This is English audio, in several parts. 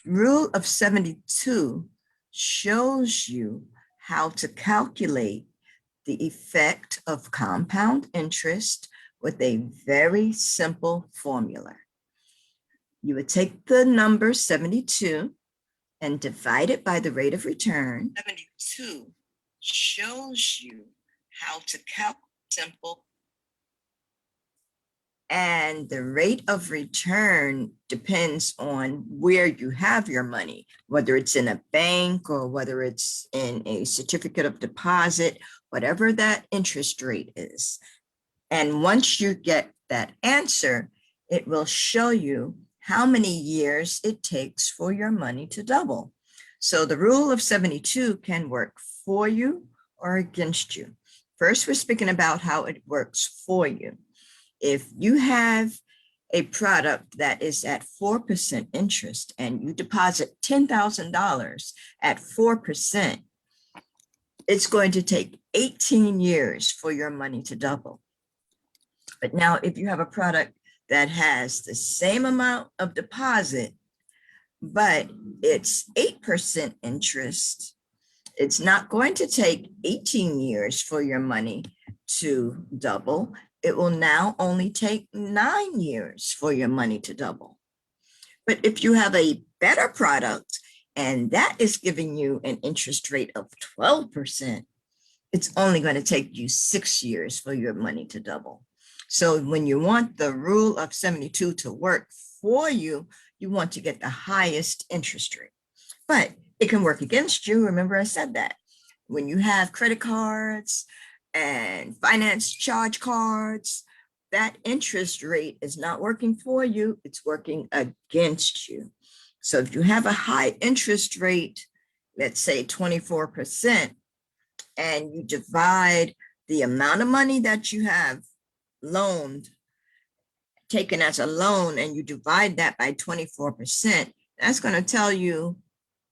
rule of 72 shows you how to calculate the effect of compound interest with a very simple formula. You would take the number 72 and divide it by the rate of return. 72 shows you how to calculate simple. And the rate of return depends on where you have your money, whether it's in a bank or whether it's in a certificate of deposit, whatever that interest rate is. And once you get that answer, it will show you how many years it takes for your money to double. So the rule of 72 can work for you or against you. First, we're speaking about how it works for you. If you have a product that is at 4% interest and you deposit $10,000 at 4%, it's going to take 18 years for your money to double. But now if you have a product that has the same amount of deposit, but it's 8% interest, it's not going to take 18 years for your money to double. It will now only take 9 years for your money to double. But if you have a better product and that is giving you an interest rate of 12%, it's only going to take you 6 years for your money to double. So when you want the rule of 72 to work for you, you want to get the highest interest rate. But it can work against you. Remember, I said that. When you have credit cards and finance charge cards, that interest rate is not working for you, it's working against you. So if you have a high interest rate, let's say 24%, and you divide the amount of money that you have loaned, taken as a loan, and you divide that by 24%, that's going to tell you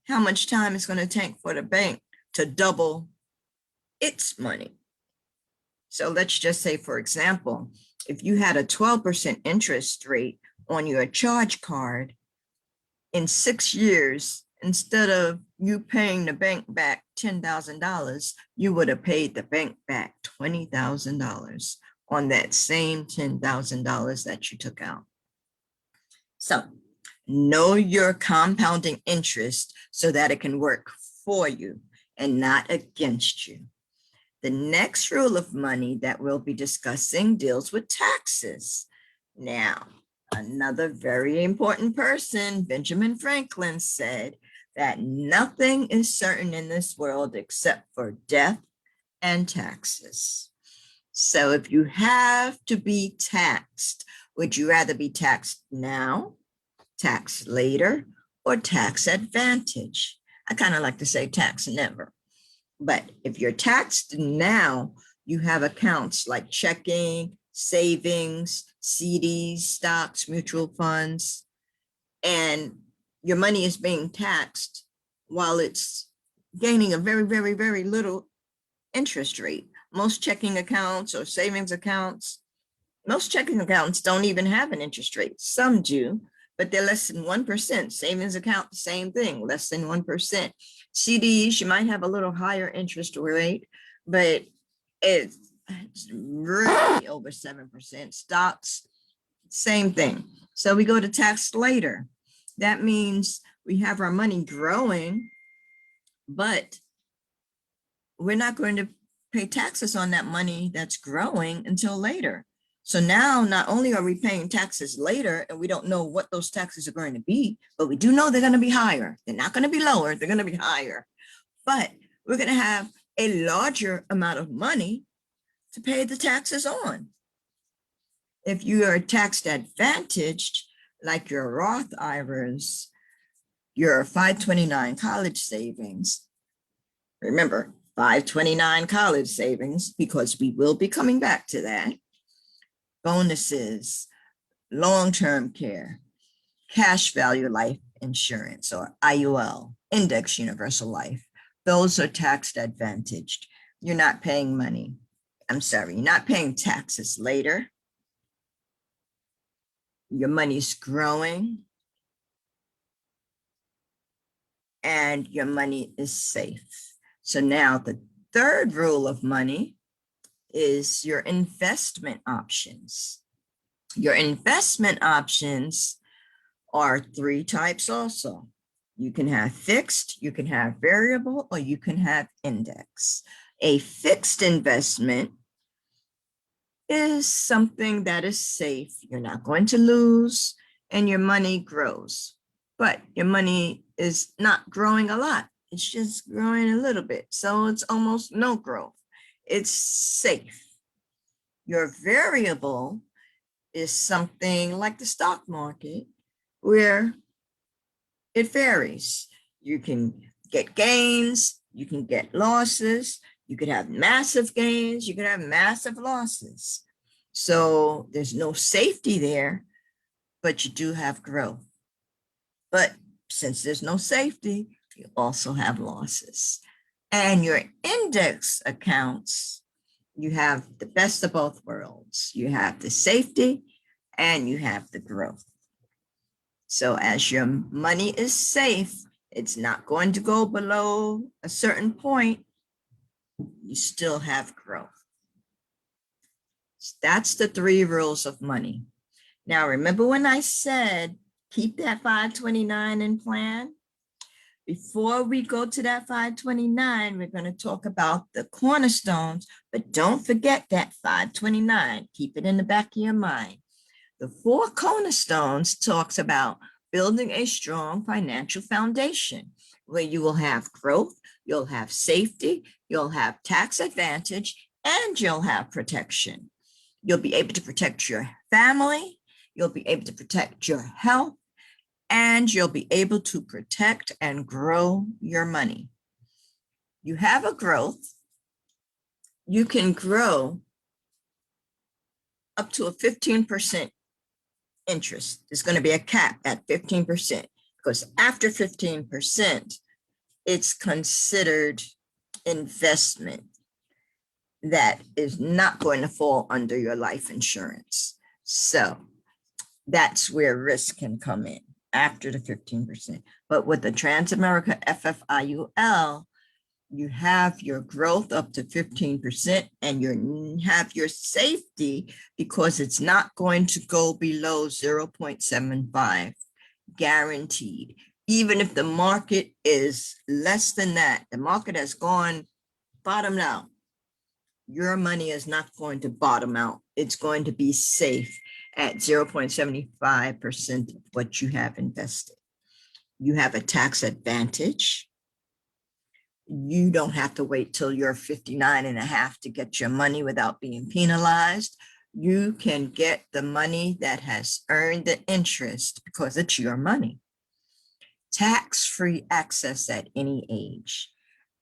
how much time it's going to take for the bank to double its money. So let's just say, for example, if you had a 12% interest rate on your charge card, in 6 years, instead of you paying the bank back $10,000, you would have paid the bank back $20,000 on that same $10,000 that you took out. So know your compounding interest so that it can work for you and not against you. The next rule of money that we'll be discussing deals with taxes. Now, another very important person, Benjamin Franklin, said that nothing is certain in this world except for death and taxes. So if you have to be taxed, would you rather be taxed now, taxed later, or tax advantage? I kind of like to say tax never. But if you're taxed now, you have accounts like checking, savings, CDs, stocks, mutual funds, and your money is being taxed while it's gaining a very, very, very little interest rate. Most checking accounts or savings accounts, most checking accounts don't even have an interest rate. Some do, but they're less than 1%. Savings account, the same thing, less than 1%. CDs, you might have a little higher interest rate, but it's really over 7%. Stocks, same thing. So we go to tax later. That means we have our money growing, but we're not going to pay taxes on that money that's growing until later. So now not only are we paying taxes later, and we don't know what those taxes are going to be, but we do know they're going to be higher. They're not going to be lower, they're going to be higher. But we're going to have a larger amount of money to pay the taxes on. If you are tax advantaged, like your Roth IRAs, your 529 college savings, remember, 529 college savings, because we will be coming back to that, bonuses, long-term care, cash value life insurance, or IUL, index universal life. Those are tax advantaged. You're not paying money. You're not paying taxes later. Your money's growing. and your money is safe. So now the third rule of money is your investment options. Your investment options are three types also. You can have fixed, you can have variable, or you can have index. A fixed investment is something that is safe. You're not going to lose, and your money grows. But your money is not growing a lot. It's just growing a little bit. So it's almost no growth. It's safe. Your variable is something like the stock market, where it varies. You can get gains, you can get losses, you could have massive gains, you could have massive losses. So there's no safety there, but you do have growth. But since there's no safety, you also have losses. And your index accounts, you have the best of both worlds. You have the safety and you have the growth. So as your money is safe, it's not going to go below a certain point. You still have growth. That's the three rules of money. Now, remember when I said, keep that 529 in plan? Before we go to that 529, we're going to talk about the cornerstones, but don't forget that 529. Keep it in the back of your mind. The four cornerstones talks about building a strong financial foundation where you will have growth, you'll have safety, you'll have tax advantage, and you'll have protection. You'll be able to protect your family, you'll be able to protect your health, and you'll be able to protect and grow your money. You have a growth, you can grow up to a 15% interest. There's going to be a cap at 15%, because after 15%, it's considered investment that is not going to fall under your life insurance. So that's where risk can come in after the 15%. But with the Transamerica FFIUL, you have your growth up to 15% and you have your safety because it's not going to go below 0.75 guaranteed. Even if the market is less than that, the market has gone bottomed out, your money is not going to bottom out. It's going to be safe at 0.75% of what you have invested. You have a tax advantage. You don't have to wait till you're 59 and a half to get your money without being penalized. You can get the money that has earned the interest because it's your money. Tax-free access at any age.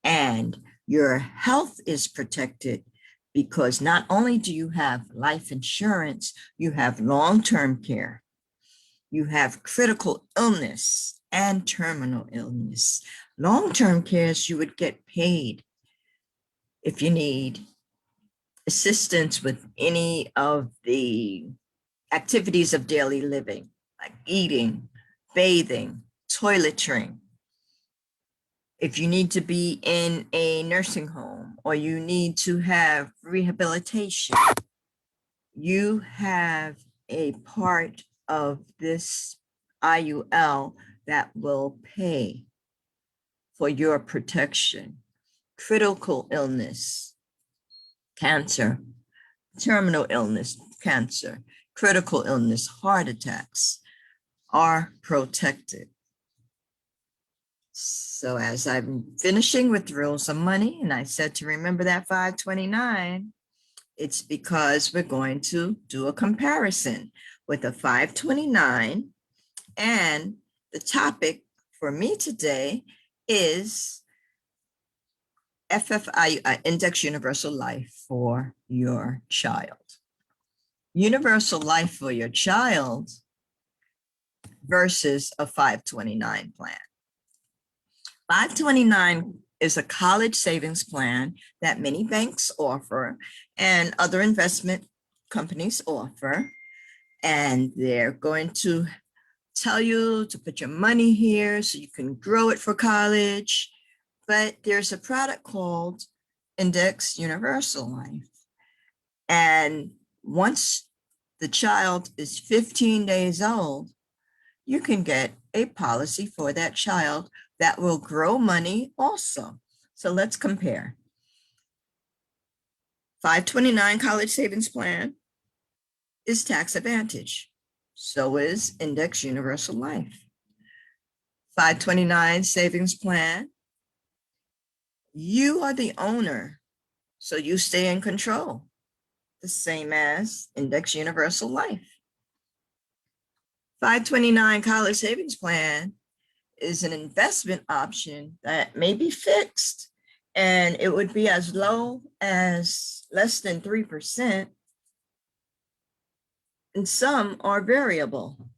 And your health is protected because not only do you have life insurance, you have long-term care. You have critical illness and terminal illness. Long-term care, you would get paid if you need assistance with any of the activities of daily living, like eating, bathing, toiletry. If you need to be in a nursing home or you need to have rehabilitation, you have a part of this IUL that will pay for your protection. Critical illness, cancer, terminal illness, cancer, critical illness, heart attacks are protected. So as I'm finishing with rules of money, and I said to remember that 529, it's because we're going to do a comparison with a 529, and the topic for me today is FFI, Index Universal Life for your child. Universal Life for your child versus a 529 plan. 529 is a college savings plan that many banks offer and other investment companies offer. And they're going to tell you to put your money here so you can grow it for college. But there's a product called Index Universal Life. And once the child is 15 days old, you can get a policy for that child that will grow money also. So let's compare. 529 College Savings Plan is tax advantage. So is Index Universal Life. 529 Savings Plan, you are the owner, so you stay in control, the same as Index Universal Life. 529 College Savings Plan is an investment option that may be fixed, and it would be as low as less than 3%, and some are variable.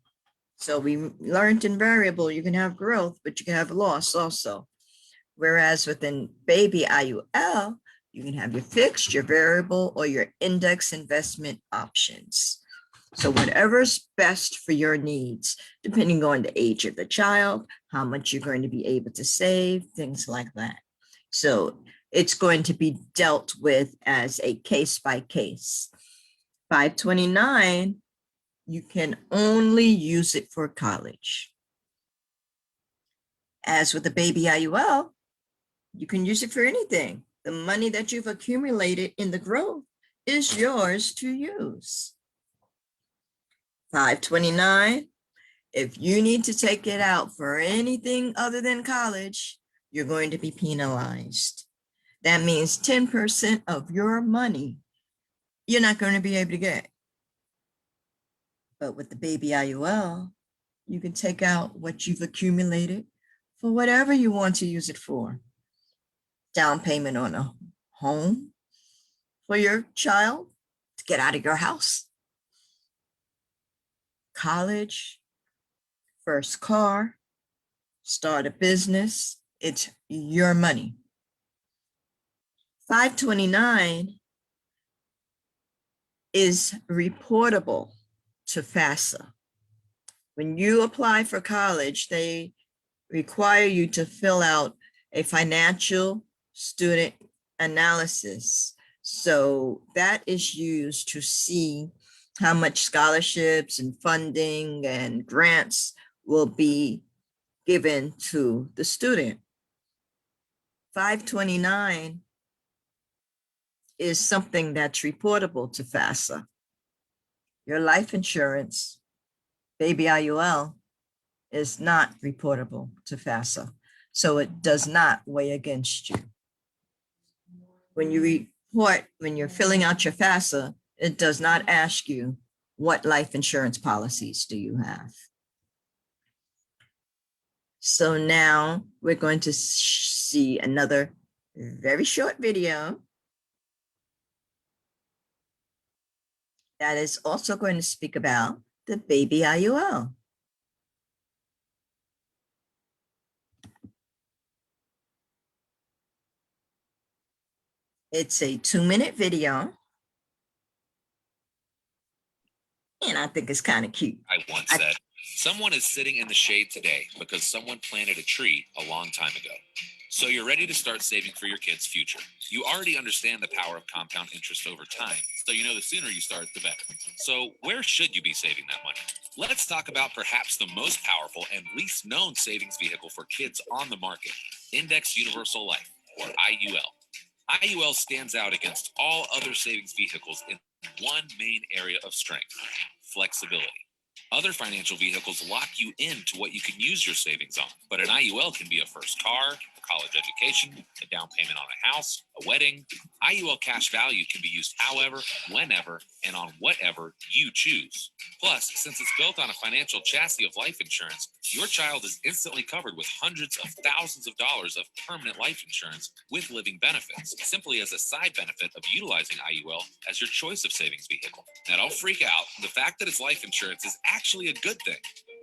So we learned in variable, you can have growth, but you can have loss also. Whereas within baby IUL, you can have your fixed, your variable, or your index investment options. So whatever's best for your needs, depending on the age of the child, how much you're going to be able to save, things like that. So it's going to be dealt with as a case by case. 529, you can only use it for college. As with the baby IUL, you can use it for anything. The money that you've accumulated in the growth is yours to use. 529, if you need to take it out for anything other than college, you're going to be penalized. That means 10% of your money you're not going to be able to get. But with the baby IUL, you can take out what you've accumulated for whatever you want to use it for. Down payment on a home for your child to get out of your house. College, first car, start a business. It's your money. 529 is reportable to FAFSA. When you apply for college, they require you to fill out a financial student analysis. So that is used to see how much scholarships and funding and grants will be given to the student. 529 is something that's reportable to FAFSA. Your life insurance, baby IUL, is not reportable to FAFSA. So it does not weigh against you. When you report, when you're filling out your FAFSA, it does not ask you what life insurance policies do you have. So now we're going to see another very short video that is also going to speak about the baby IUL. It's a 2-minute video, and I think it's kind of cute. I once said, someone is sitting in the shade today because someone planted a tree a long time ago. So you're ready to start saving for your kids' future. You already understand the power of compound interest over time, so you know the sooner you start, the better. So where should you be saving that money? Let's talk about perhaps the most powerful and least known savings vehicle for kids on the market, Index Universal Life, or IUL. IUL stands out against all other savings vehicles in one main area of strength: flexibility. Other financial vehicles lock you into what you can use your savings on, but an IUL can be a first car, a college education, a down payment on a house, a wedding. IUL cash value can be used however, whenever, and on whatever you choose. Plus, since it's built on a financial chassis of life insurance, your child is instantly covered with hundreds of thousands of dollars of permanent life insurance with living benefits, simply as a side benefit of utilizing IUL as your choice of savings vehicle. Now, don't freak out. The fact that it's life insurance is actually a good thing.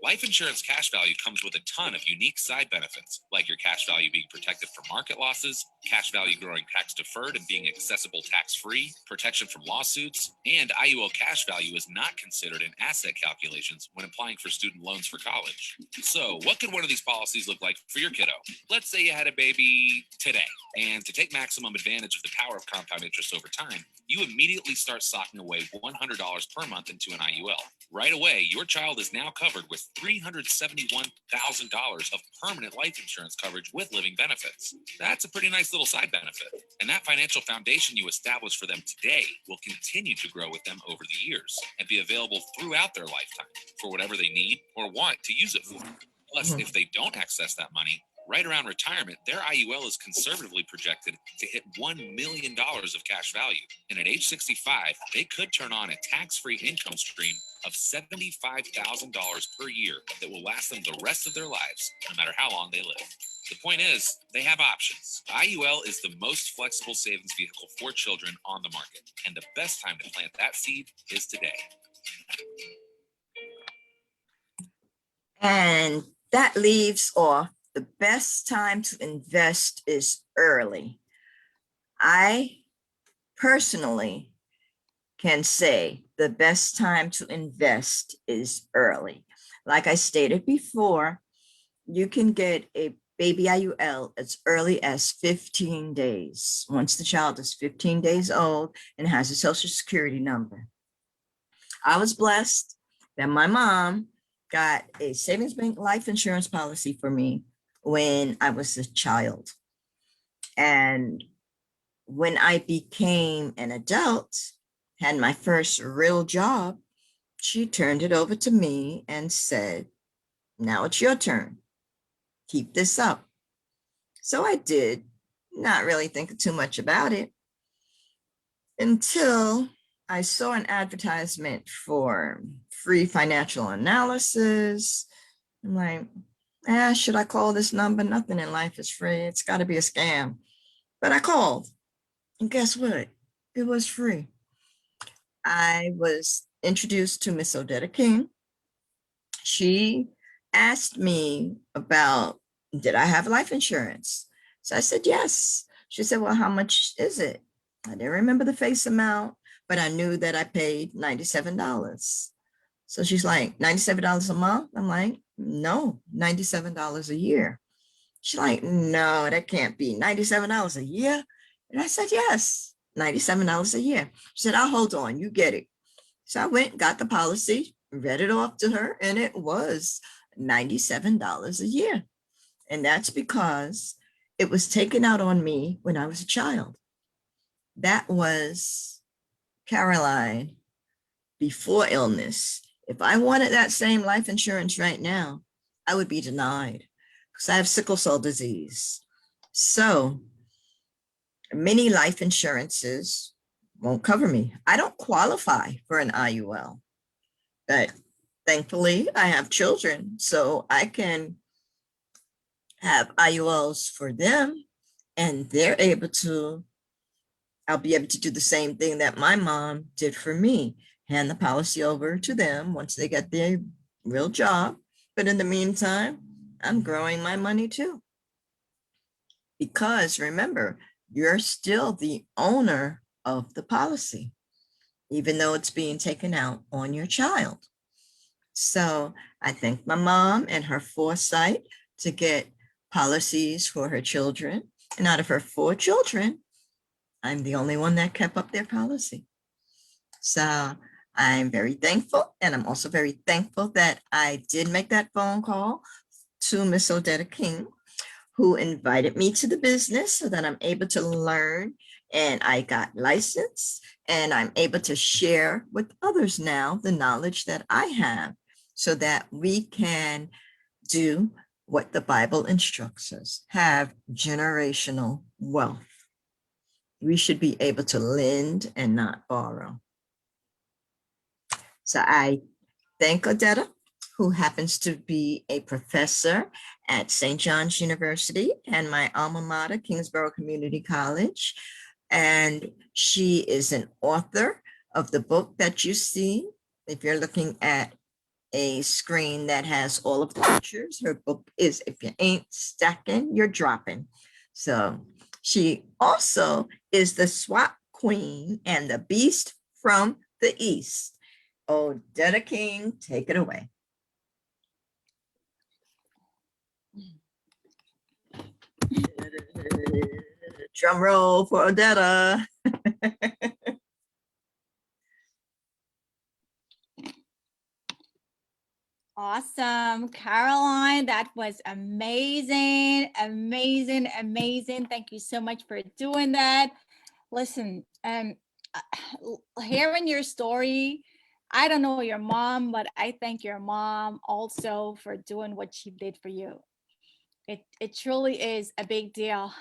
Life insurance cash value comes with a ton of unique side benefits, like your cash value being protected from market losses, cash value growing tax tax deferred and being accessible tax-free, protection from lawsuits, and IUL cash value is not considered in asset calculations when applying for student loans for college. So what could one of these policies look like for your kiddo? Let's say you had a baby today, and to take maximum advantage of the power of compound interest over time, you immediately start socking away $100 per month into an IUL. Right away, your child is now covered with $371,000 of permanent life insurance coverage with living benefits. That's a pretty nice little side benefit. And that financial foundation you establish for them today will continue to grow with them over the years and be available throughout their lifetime for whatever they need or want to use it for. Plus, if they don't access that money, right around retirement, their IUL is conservatively projected to hit $1 million of cash value. And at age 65, they could turn on a tax-free income stream of $75,000 per year that will last them the rest of their lives, no matter how long they live. The point is, they have options. IUL is the most flexible savings vehicle for children on the market, and the best time to plant that seed is today. And that leaves off the best time to invest is early. I personally can say the best time to invest is early. Like I stated before, you can get a baby IUL as early as 15 days. Once the child is 15 days old and has a social security number. I was blessed that my mom got a savings bank life insurance policy for me when I was a child. And when I became an adult, had my first real job, she turned it over to me and said, now it's your turn. Keep this up. So I did, not really thinking too much about it until I saw an advertisement for free financial analysis. I'm like, should I call this number? Nothing in life is free. It's got to be a scam. But I called, and guess what? It was free. I was introduced to Miss Odetta King. She asked me about, did I have life insurance? So I said, yes. She said, well, how much is it? I didn't remember the face amount, but I knew that I paid $97. So she's like, $97 a month? I'm like, no, $97 a year. She's like, no, that can't be $97 a year. And I said, yes, $97 a year. She said, I'll hold on, you get it. So I went, got the policy, read it off to her, and it was $97 a year. And that's because it was taken out on me when I was a child. That was Caroline before illness. If I wanted that same life insurance right now, I would be denied because I have sickle cell disease. So many life insurances won't cover me. I don't qualify for an IUL, but thankfully I have children, so I can have IULs for them, and I'll be able to do the same thing that my mom did for me, hand the policy over to them once they get their real job. But in the meantime, I'm growing my money too. Because remember, you're still the owner of the policy, even though it's being taken out on your child. So I thank my mom and her foresight to get policies for her children. And out of her 4 children, I'm the only one that kept up their policy. So I'm very thankful. And I'm also very thankful that I did make that phone call to Miss Odetta King, who invited me to the business so that I'm able to learn, and I got licensed, and I'm able to share with others now the knowledge that I have so that we can do what the Bible instructs us, have generational wealth. We should be able to lend and not borrow. So I thank Odetta, who happens to be a professor at St. John's University and my alma mater, Kingsborough Community College. And she is an author of the book that you see. If you're looking at a screen that has all of the pictures, her book is If You Ain't Stacking, You're Dropping. So she also is the swap queen and the beast from the east. Odetta King, take it away. Drum roll for Odetta. Awesome, Caroline. That was amazing, amazing, amazing. Thank you so much for doing that. Listen, hearing your story, I don't know your mom, but I thank your mom also for doing what she did for you. It truly is a big deal,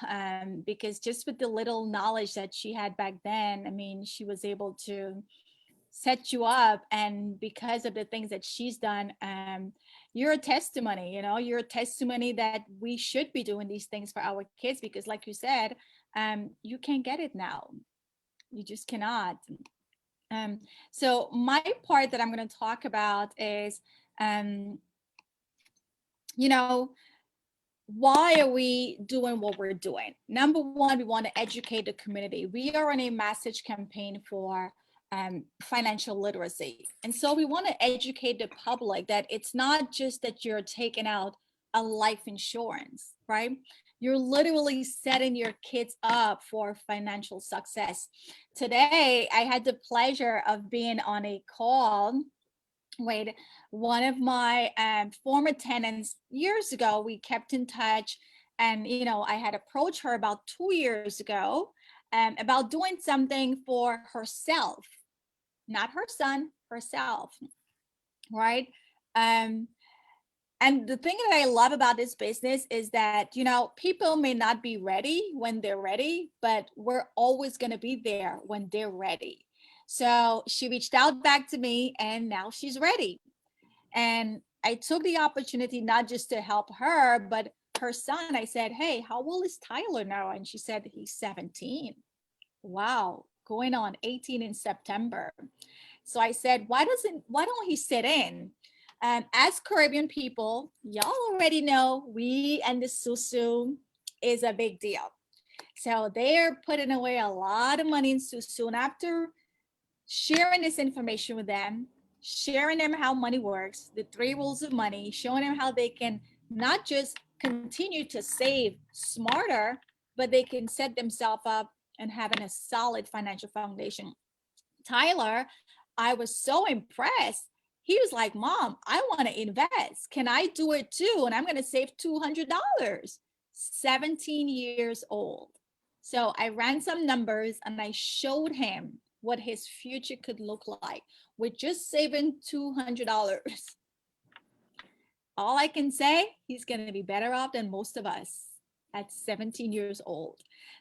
because just with the little knowledge that she had back then, I mean, she was able to set you up, and because of the things that she's done, you're a testimony. You're a testimony that we should be doing these things for our kids, because like you said, you can't get it now. You just cannot. So my part that I'm going to talk about is, you know why are we doing what we're doing? Number one, we want to educate the community. We are on a message campaign for financial literacy. And so we want to educate the public that it's not just that you're taking out a life insurance, right? You're literally setting your kids up for financial success. Today, I had the pleasure of being on a call with one of my former tenants years ago. We kept in touch, and I had approached her about 2 years ago about doing something for herself, not her son, herself, right? And the thing that I love about this business is that, people may not be ready when they're ready, but we're always going to be there when they're ready. So she reached out back to me, and now she's ready. And I took the opportunity not just to help her, but her son. I said, hey, how old is Tyler now? And she said, he's 17. Wow, going on 18 in September. So I said, why don't he sit in? As Caribbean people, y'all already know we and the Susu is a big deal. So they're putting away a lot of money in Susu. And after sharing this information with them, sharing them how money works, the 3 rules of money, showing them how they can not just continue to save smarter, but they can set themselves up and having a solid financial foundation. Tyler, I was so impressed. He was like, Mom, I want to invest. Can I do it too? And I'm going to save $200. 17 years old. So I ran some numbers and I showed him what his future could look like with just saving $200. All I can say, he's going to be better off than most of us at 17 years old.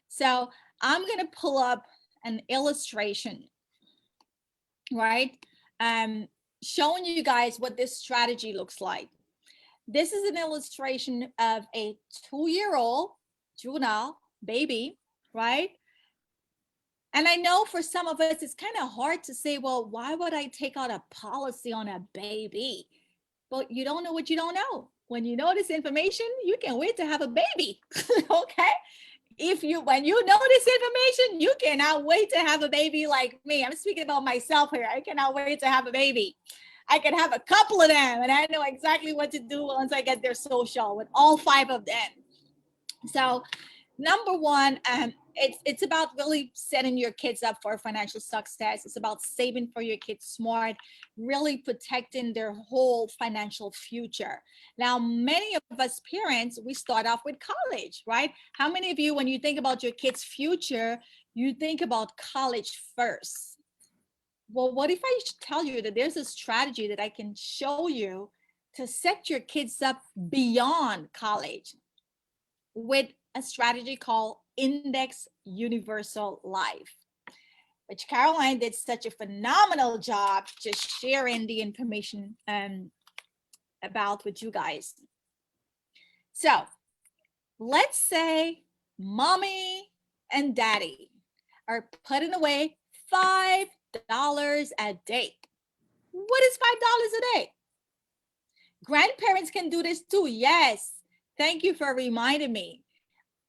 So I'm going to pull up an illustration, right? Showing you guys what this strategy looks like. This is an illustration of a 2-year-old juvenile baby, right? And I know for some of us, it's kind of hard to say, well, why would I take out a policy on a baby? But you don't know what you don't know. When you know this information, you can wait to have a baby, okay? When you know this information, you cannot wait to have a baby like me. I'm speaking about myself here. I cannot wait to have a baby. I can have a couple of them, and I know exactly what to do once I get their social with all 5 of them. So number one, it's about really setting your kids up for financial success. It's about saving for your kids smart, really protecting their whole financial future. Now, many of us parents, we start off with college, right? How many of you, when you think about your kids' future, you think about college first? Well, what if I tell you that there's a strategy that I can show you to set your kids up beyond college with a strategy called Index Universal Life, which Caroline did such a phenomenal job just sharing the information about with you guys. So let's say mommy and daddy are putting away $5 a day. What is $5 a day? Grandparents can do this too. Yes. Thank you for reminding me.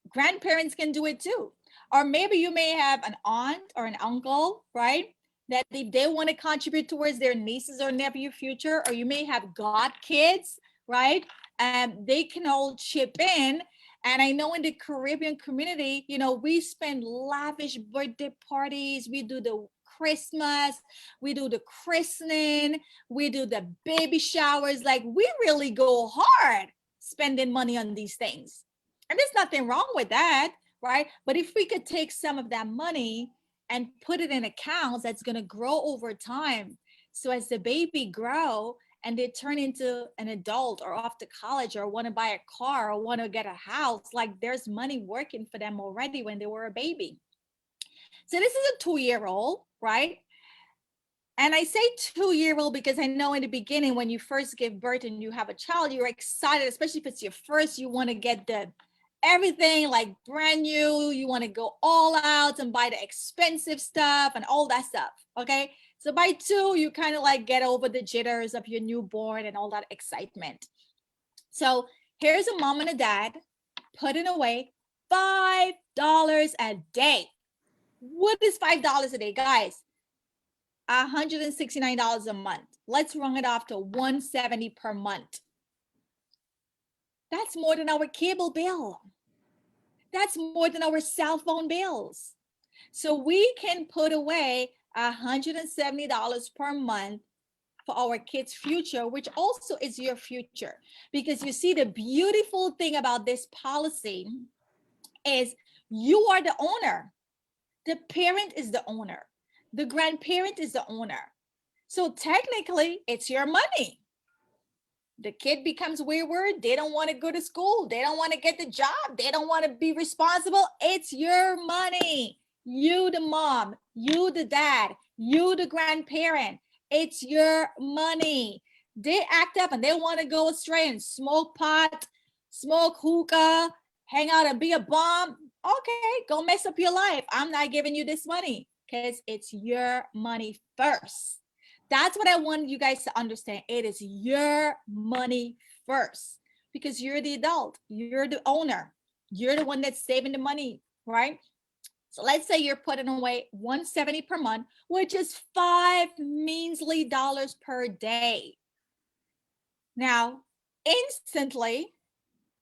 Grandparents can do it too. Or maybe you may have an aunt or an uncle, right? That if they want to contribute towards their nieces or nephew future, or you may have god kids, right? And they can all chip in. And I know in the Caribbean community, you know, we spend lavish birthday parties. We do the Christmas, we do the christening, we do the baby showers. Like we really go hard spending money on these things. And there's nothing wrong with that, right? But if we could take some of that money and put it in accounts that's going to grow over time. So as the baby grow and they turn into an adult or off to college or want to buy a car or want to get a house, like there's money working for them already when they were a baby. So this is a 2-year-old, right? And I say 2-year-old because I know in the beginning, when you first give birth and you have a child, you're excited, especially if it's your first, you want to get the everything like brand new. You want to go all out and buy the expensive stuff and all that stuff. Okay. So by 2, you kind of like get over the jitters of your newborn and all that excitement. So here's a mom and a dad putting away $5 a day. What is $5 a day, guys? $169 a month. Let's run it off to $170 per month. That's more than our cable bill. That's more than our cell phone bills. So we can put away $170 per month for our kids' future, which also is your future. Because you see, the beautiful thing about this policy is you are the owner. The parent is the owner. The grandparent is the owner. So technically, it's your money. The kid becomes wayward. They don't want to go to school. They don't want to get the job. They don't want to be responsible. It's your money. You, the mom, you, the dad, you, the grandparent. It's your money. They act up and they want to go astray and smoke pot, smoke hookah, hang out and be a bum. Okay, go mess up your life. I'm not giving you this money because it's your money first. That's what I want you guys to understand. It is your money first because you're the adult. You're the owner. You're the one that's saving the money, right? So let's say you're putting away $170 per month, which is $5 measly per day. Now, instantly,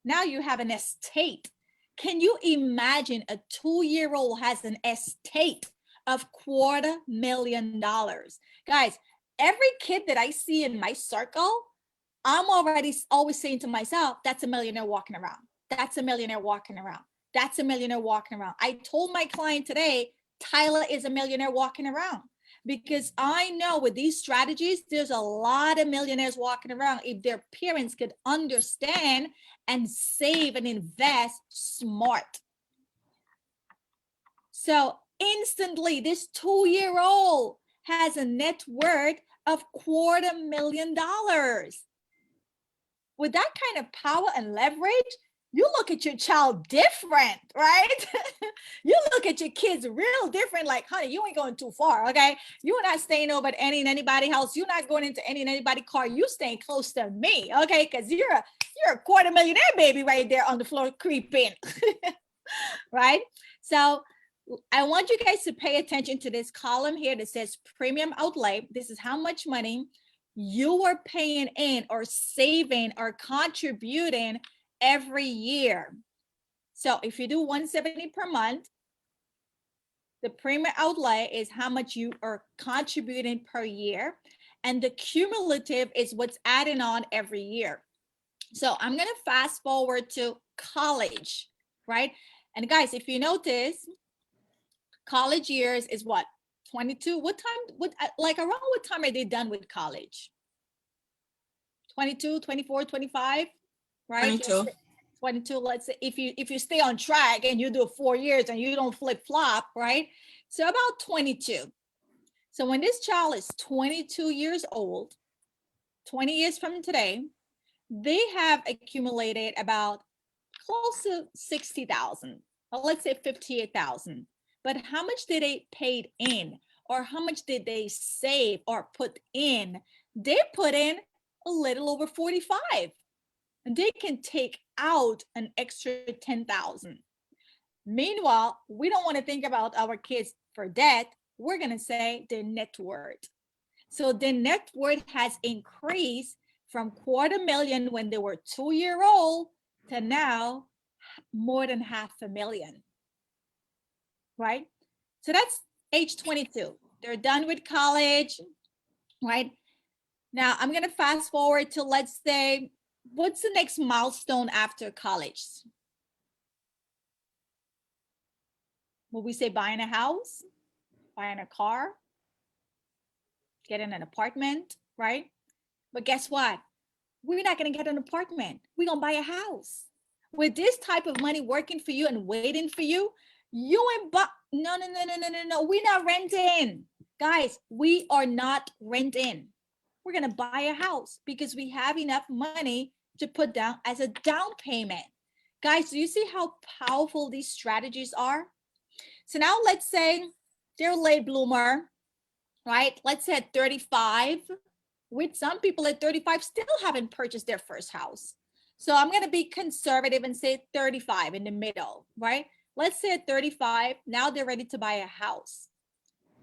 now you have an estate. Can you imagine a 2-year-old has an estate of $250,000? Guys, every kid that I see in my circle, I'm already always saying to myself, that's a millionaire walking around. That's a millionaire walking around. That's a millionaire walking around. I told my client today, Tyler is a millionaire walking around because I know with these strategies, there's a lot of millionaires walking around if their parents could understand and save and invest smart. So instantly, this 2-year-old has a net worth of $250,000. With that kind of power and leverage, you look at your child different, right? You look at your kids real different. Like, honey, you ain't going too far, okay? You're not staying over at anybody's house. You're not going into anybody's car. You staying close to me, okay? Because you're a $250,000 baby right there on the floor creeping, right? So I want you guys to pay attention to this column here that says premium outlay. This is how much money you are paying in or saving or contributing every year. So if you do $170 per month, the premium outlay is how much you are contributing per year. And the cumulative is what's adding on every year. So I'm going to fast forward to college, right? And guys, if you notice, college years is what? 22? What time, like around what time are they done with college? 22, 24, 25, right? 22. 22, let's say if you stay on track and you do 4 years and you don't flip flop, right? So about 22. So when this child is 22 years old, 20 years from today, they have accumulated about close to 60,000, or let's say 58,000. But how much did they paid in, or how much did they save or put in? They put in a little over 45, and they can take out an extra 10,000. Meanwhile, we don't want to think about our kids for debt. We're going to say their net worth. So their net worth has increased from 250,000 when they were 2 years old to now more than 500,000, right? So that's age 22. They're done with college, right? Now I'm going to fast forward to, let's say, what's the next milestone after college? Will we say buying a house, buying a car, getting an apartment, right? But guess what? We're not going to get an apartment. We're going to buy a house. With this type of money working for you and waiting for you, you ain't no. We're not renting. Guys, we are not renting. We're going to buy a house because we have enough money to put down as a down payment. Guys, do you see how powerful these strategies are? So now let's say they're a late bloomer, right? Let's say at 35, with some people at 35 still haven't purchased their first house. So I'm going to be conservative and say 35 in the middle, right? Let's say at 35, now they're ready to buy a house.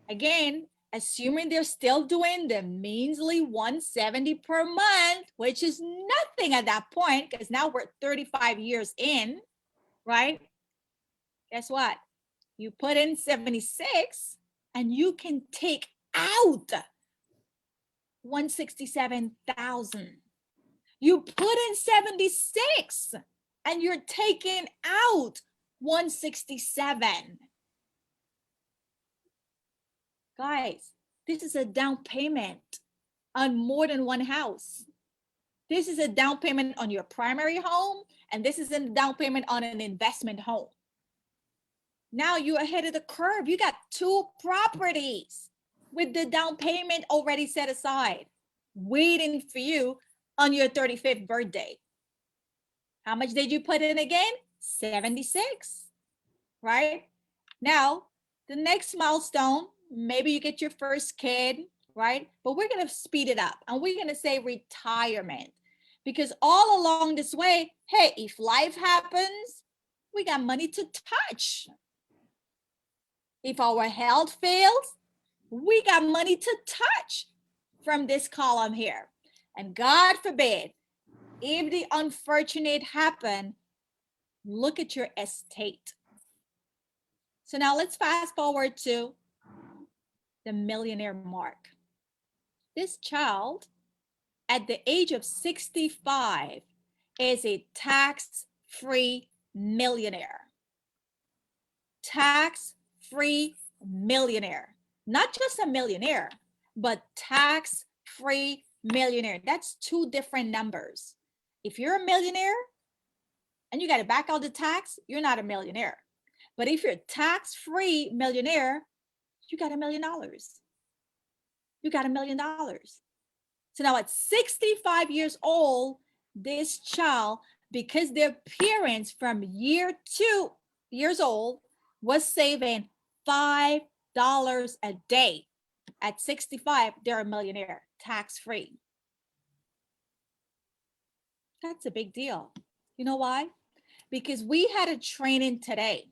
Again, assuming they're still doing the measly 170 per month, which is nothing at that point, because now we're 35 years in, right? Guess what? You put in 76 and you can take out 167,000. You put in 76 and you're taking out 167. Guys, this is a down payment on more than one house. This is a down payment on your primary home, and this is a down payment on an investment home. Now you're ahead of the curve. You got 2 properties with the down payment already set aside, waiting for you on your 35th birthday. How much did you put in again? 76, right? Now, the next milestone, maybe you get your first kid, right? But we're going to speed it up and we're going to say retirement, because all along this way, hey, if life happens, we got money to touch. If our health fails, we got money to touch from this column here. And God forbid, if the unfortunate happen, look at your estate. So now let's fast forward to the millionaire mark. This child at the age of 65 is a tax-free millionaire. Tax-free millionaire. Not just a millionaire, but tax-free millionaire. That's 2 different numbers. If you're a millionaire and you got to back out the tax, you're not a millionaire. But if you're a tax-free millionaire, you got $1 million. You got $1 million. So now at 65 years old, this child, because their parents from year 2 years old was saving $5 a day. At 65, they're a millionaire, tax-free. That's a big deal. You know why? Because we had a training today.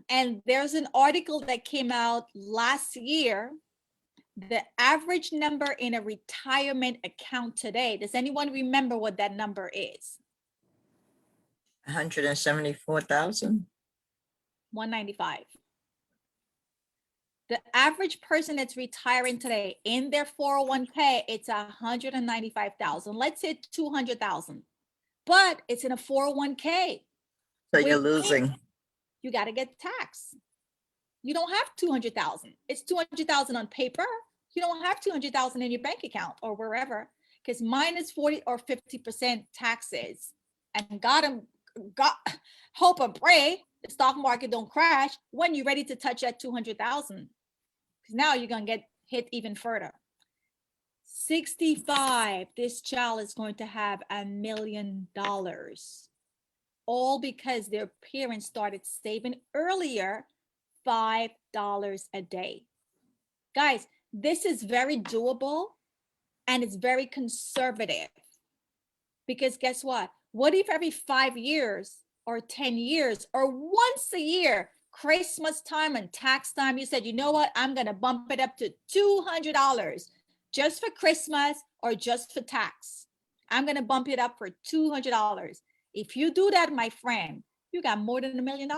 And there's an article that came out last year. The average number in a retirement account today, does anyone remember what that number is? 174,000. 195. The average person that's retiring today in their 401k, it's 195,000. Let's say 200,000, but it's in a 401k. So you're losing. You got to get taxed. You don't have 200,000. It's 200,000 on paper. You don't have 200,000 in your bank account or wherever, because minus 40 or 50% taxes. And God hope and pray the stock market don't crash when you're ready to touch that 200,000. Because now you're going to get hit even further. 65, this child is going to have $1 million. All because their parents started saving earlier, $5 a day. Guys, this is very doable and it's very conservative. Because guess what? What if every 5 years or 10 years or once a year, Christmas time and tax time, you said, you know what, I'm going to bump it up to $200 just for Christmas or just for tax. I'm going to bump it up for $200. If you do that, my friend, you got more than $1 million,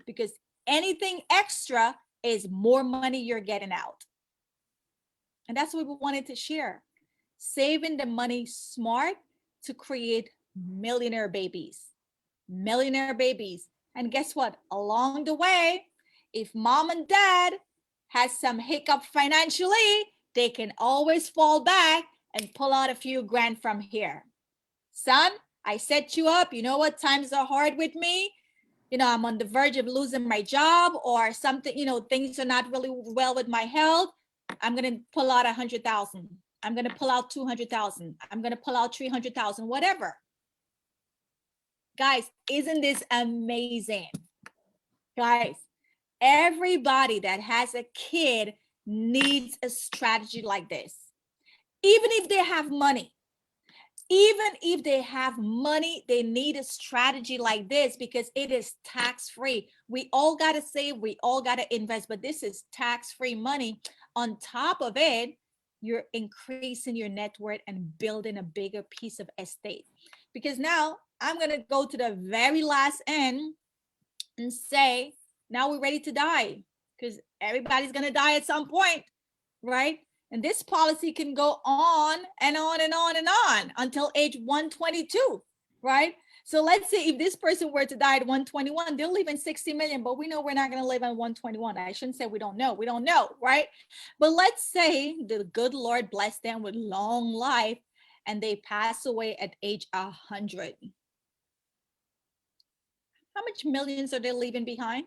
because anything extra is more money you're getting out. And that's what we wanted to share. Saving the money smart to create millionaire babies. Millionaire babies. And guess what? Along the way, if mom and dad has some hiccup financially, they can always fall back and pull out a few grand from here. Son, I set you up. You know what? Times are hard with me. I'm on the verge of losing my job or something, things are not really well with my health. I'm going to pull out 100,000. I'm going to pull out 200,000. I'm going to pull out 300,000, whatever. Guys, isn't this amazing? Guys, everybody that has a kid needs a strategy like this. Even if they have money, they need a strategy like this because it is tax-free. We all got to save, we all got to invest, but this is tax-free money. On top of it, you're increasing your net worth and building a bigger piece of estate. Because now I'm going to go to the very last end and say, now we're ready to die, because everybody's going to die at some point, right? And this policy can go on and on and on and on until age 122, right? So let's say if this person were to die at 121, they're leaving 60 million, but we know we're not going to live at 121. I shouldn't say we don't know, right? But let's say the good Lord bless them with long life and they pass away at age 100. How much millions are they leaving behind?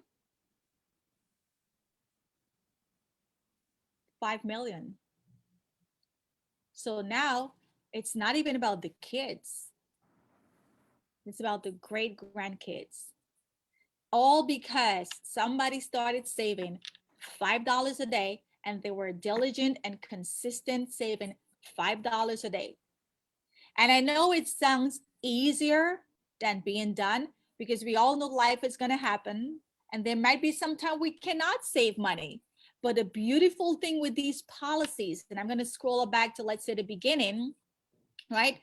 5 million. So now it's not even about the kids. It's about the great grandkids. All because somebody started saving $5 a day and they were diligent and consistent saving $5 a day. And I know it sounds easier than being done because we all know life is going to happen. And there might be some time we cannot save money. But the beautiful thing with these policies, and I'm going to scroll back to, let's say, the beginning, right?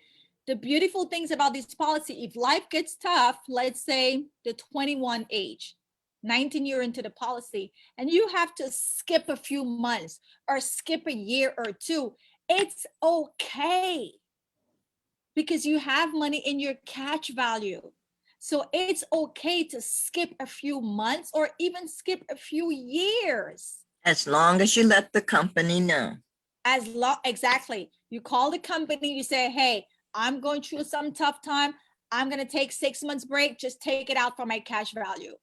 The beautiful things about this policy, if life gets tough, let's say the 21 age, 19 year into the policy, and you have to skip a few months or skip a year or two, it's okay because you have money in your cash value. So it's okay to skip a few months or even skip a few years. As long as you let the company know. Exactly. You call the company, you say, hey, I'm going through some tough time. I'm going to take 6 months break. Just take it out for my cash value.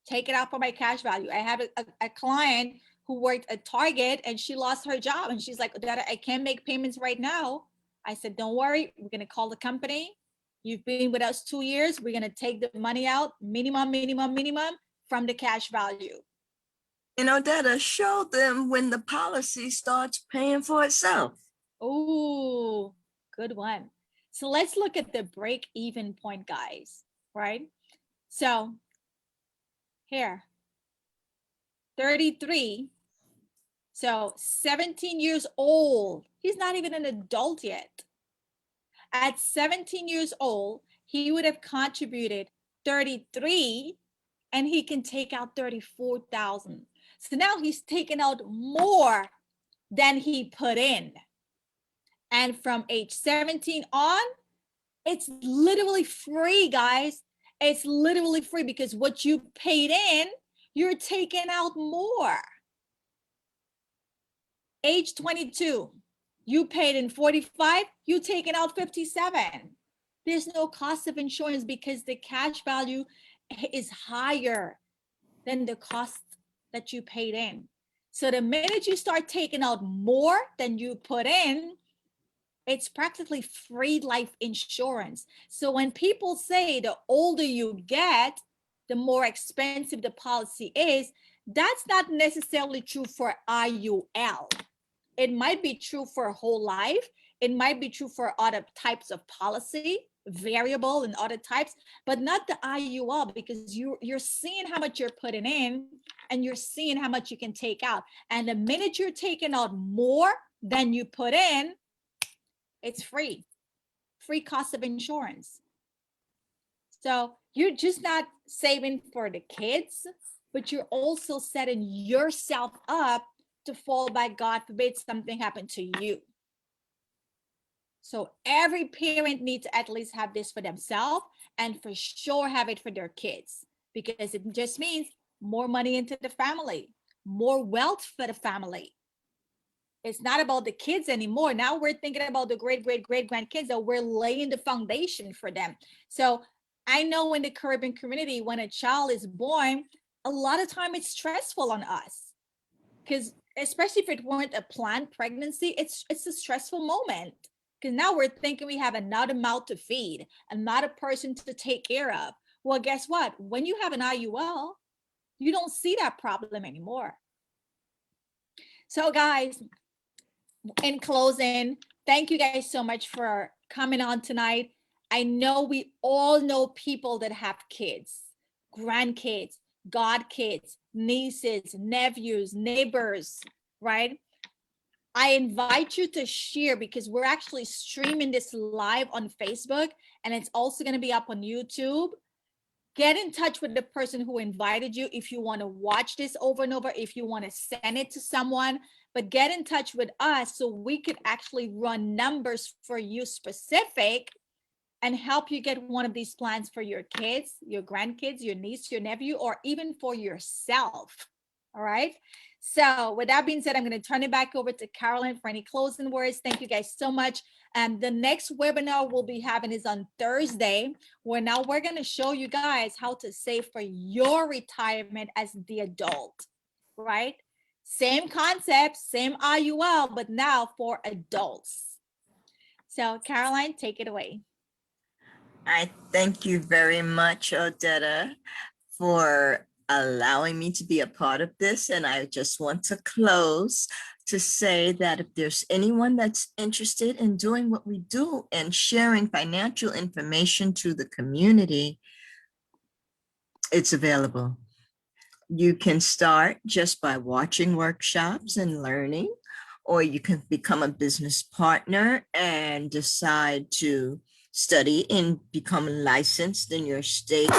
Take it out for my cash value. I have a client who worked at Target and she lost her job. And she's like, Dad, I can't make payments right now. I said, don't worry. We're going to call the company. You've been with us 2 years. We're going to take the money out, minimum, from the cash value. That'll show them when the policy starts paying for itself. Oh, good one. So let's look at the break-even point, guys, right? So here, 33. So 17 years old. He's not even an adult yet. At 17 years old, he would have contributed 33 and he can take out 34,000. So now he's taken out more than he put in. And from age 17 on, it's literally free, guys. It's literally free because what you paid in, you're taking out more. Age 22, you paid in 45, you're taking out 57. There's no cost of insurance because the cash value is higher than the cost that you paid in. So the minute you start taking out more than you put in, it's practically free life insurance. So when people say the older you get, the more expensive the policy is, that's not necessarily true for IUL. It might be true for whole life. It might be true for other types of policy, variable and other types, but not the IUL, because you're seeing how much you're putting in and you're seeing how much you can take out. And the minute you're taking out more than you put in, it's free cost of insurance. So you're just not saving for the kids, but you're also setting yourself up to fall back, God forbid something happened to you. So every parent needs to at least have this for themselves, and for sure have it for their kids, because it just means more money into the family, more wealth for the family. It's not about the kids anymore. Now we're thinking about the great grandkids, that we're laying the foundation for them. So I know in the Caribbean community, when a child is born, a lot of time it's stressful on us, because especially if it weren't a planned pregnancy, it's a stressful moment, because now we're thinking we have another mouth to feed, another person to take care of. Well, guess what? When you have an IUL, you don't see that problem anymore. So guys, in closing, thank you guys so much for coming on tonight. I know we all know people that have kids, grandkids, godkids, nieces, nephews, neighbors, right? I invite you to share, because we're actually streaming this live on Facebook, and it's also going to be up on YouTube. Get in touch with the person who invited you if you want to watch this over and over, if you want to send it to someone, but get in touch with us so we could actually run numbers for you specific and help you get one of these plans for your kids, your grandkids, your niece, your nephew, or even for yourself. All right. So with that being said, I'm going to turn it back over to Carolyn for any closing words. Thank you guys so much. The next webinar we'll be having is on Thursday, where now we're going to show you guys how to save for your retirement as the adult, right? Same concept, same IUL, but now for adults. So Caroline, take it away. I thank you very much, Odetta, for allowing me to be a part of this. And I just want to close to say that if there's anyone that's interested in doing what we do and sharing financial information to the community, it's available. You can start just by watching workshops and learning, or you can become a business partner and decide to study and become licensed in your state.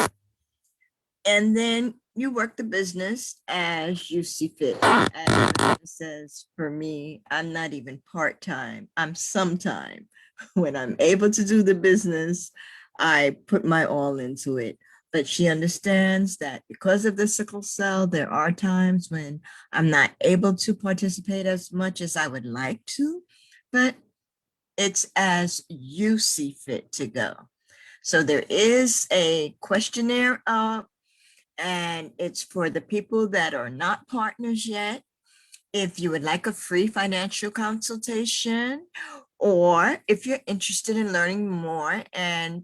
And then you work the business as you see fit. As it says, for me, I'm not even part-time, I'm sometime. When I'm able to do the business, I put my all into it. But she understands that because of the sickle cell, there are times when I'm not able to participate as much as I would like to, but it's as you see fit to go. So there is a questionnaire up, and it's for the people that are not partners yet. If you would like a free financial consultation, or if you're interested in learning more and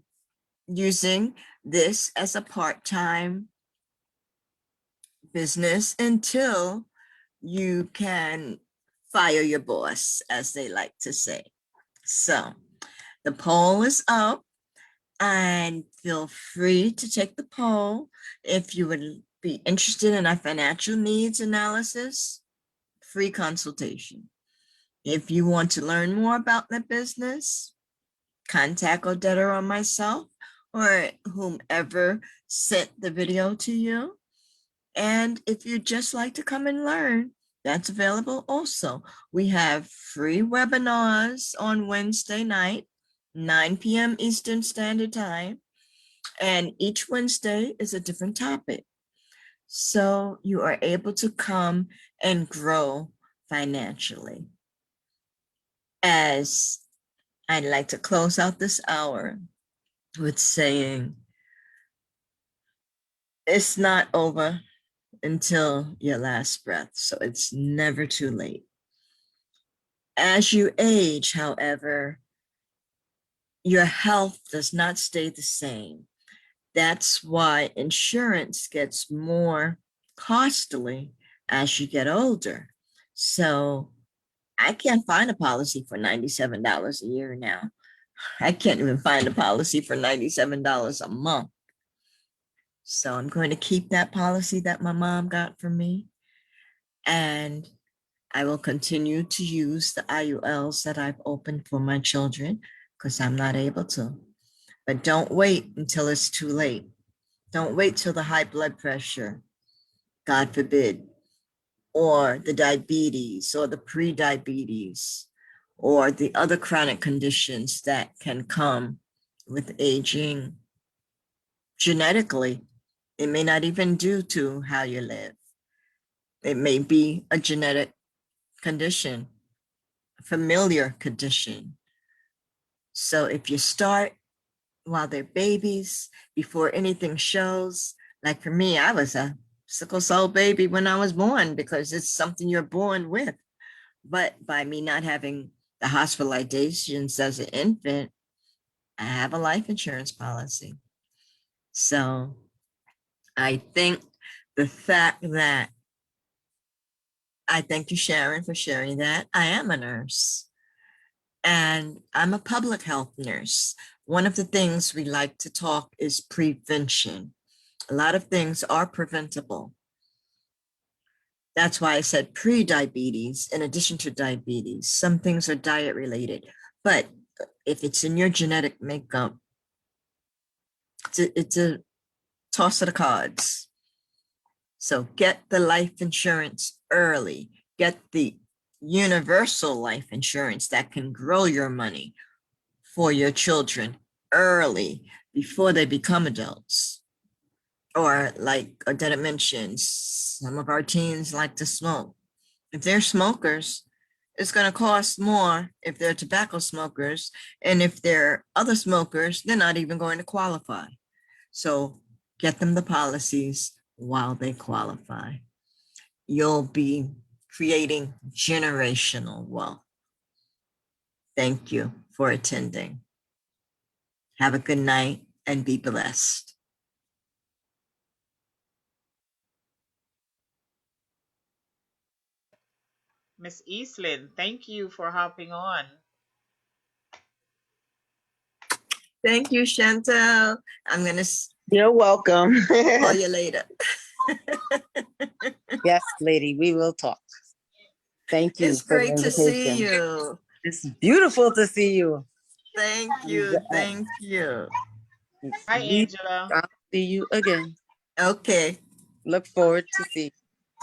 using this as a part-time business until you can fire your boss, as they like to say. So the poll is up, and feel free to take the poll if you would be interested in our financial needs analysis, free consultation. If you want to learn more about the business, contact Odetta or myself, or whomever sent the video to you. And if you'd just like to come and learn, that's available also. We have free webinars on Wednesday night, 9 p.m. Eastern Standard Time. And each Wednesday is a different topic. So you are able to come and grow financially. As I'd like to close out this hour with saying, it's not over until your last breath, so it's never too late. As you age, however, your health does not stay the same. That's why insurance gets more costly as you get older. So I can't find a policy for $97 a year now. I can't even find a policy for $97 a month. So I'm going to keep that policy that my mom got for me. And I will continue to use the IULs that I've opened for my children because I'm not able to. But don't wait until it's too late. Don't wait till the high blood pressure, God forbid, or the diabetes or the pre-diabetes or the other chronic conditions that can come with aging genetically. It may not even due to how you live. It may be a genetic condition, a familiar condition. So if you start while they're babies, before anything shows, like for me, I was a sickle cell baby when I was born because it's something you're born with. But by me not having the hospitalizations as an infant, I have a life insurance policy. So I think the fact that I thank you, Sharon, for sharing that. I am a nurse and I'm a public health nurse. One of the things we like to talk is prevention. A lot of things are preventable. That's why I said pre-diabetes in addition to diabetes. Some things are diet related, but if it's in your genetic makeup, it's a toss of the cards. So get the life insurance early. Get the universal life insurance that can grow your money for your children early before they become adults. Or like Odetta mentioned, some of our teens like to smoke. If they're smokers, it's going to cost more if they're tobacco smokers. And if they're other smokers, they're not even going to qualify. So get them the policies while they qualify. You'll be creating generational wealth. Thank you for attending. Have a good night and be blessed. Miss Eastland, thank you for hopping on. Thank you, Chantel. I'm going to You're welcome. call you later. Yes, lady, we will talk. Thank you. It's for the great to see invitation. you. It's beautiful to see you. Thank you. Thank you. Hi, Angela. I'll see you again. Okay. Look forward to see.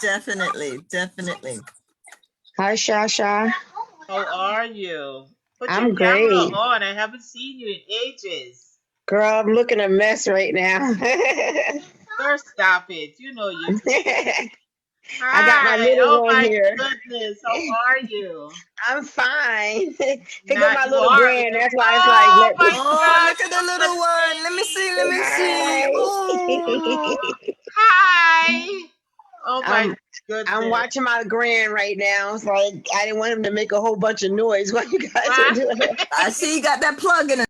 Definitely. Definitely. Hi, Shasha. How are you? Put your I'm camera great. on. I haven't seen you in ages. Girl, I'm looking a mess right now. Girl, stop it. You know you do. I got my Hi. little Oh one my here. goodness. How are you? I'm fine. Here go Not my you little are. grand. That's why it's like, Oh let my me. Oh, gosh. look at the Look at little the one. Let me baby. see. Let me see. Hi. Oh, Hi. Oh my I'm goodness. watching my grand right now. It's like I didn't want him to make a whole bunch of noise while you guys are Right? doing it. I see you got that plug in it.